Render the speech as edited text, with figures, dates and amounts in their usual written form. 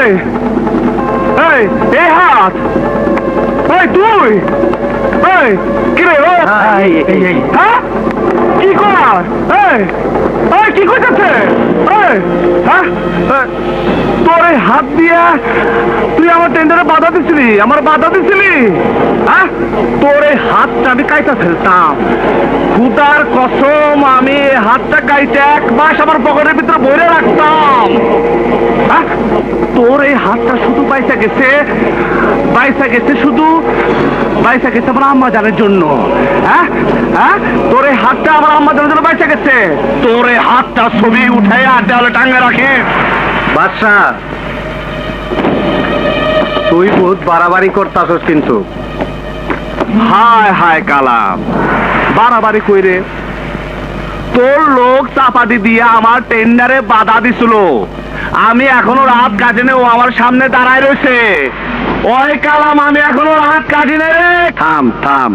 এই এই এই হাত এই তুই এই কি রে ও হ্যাঁ কি কর এই এই কি করতেছে এই হ্যাঁ তোর এই হাত দিয়া তুই আমার টেন্ডারে বাধা দিছিলি আমার বাধা দিছিলি হ্যাঁ তোর এই হাতটা আমি কাইটা ফেলতাম খুদার কসম আমি এই হাতটা কাইতে 1 মাস আমার পকেটের ভিতরে ভরে রাখতাম হ্যাঁ তোর এই হাতটা শুধু বাইসা গেছে শুধু বাইসা গেছে আমার আম্মা জানের জন্য হ্যাঁ হ্যাঁ তোর এই হাতটা আমার আম্মা জানের জন্য বাইসা গেছে তোর এই হাতটা ছবি উঠে আর দেওয়ালে টাঙ্গে রাখে বাদশা তুই বহুত বাড়াবাড়ি করতাছস কিন্তু হায় হায় কালাম বাড়াবাড়ি কইরে তোর লোক চাপাতি দিয়ে আমার টেন্ডারে বাধা দিছিল আমি এখনো রাত কাটিনে ও আমার সামনে দাঁড়ায় রয়েছে ওই কালাম আমি এখনো রাত কাটিনে রে থাম থাম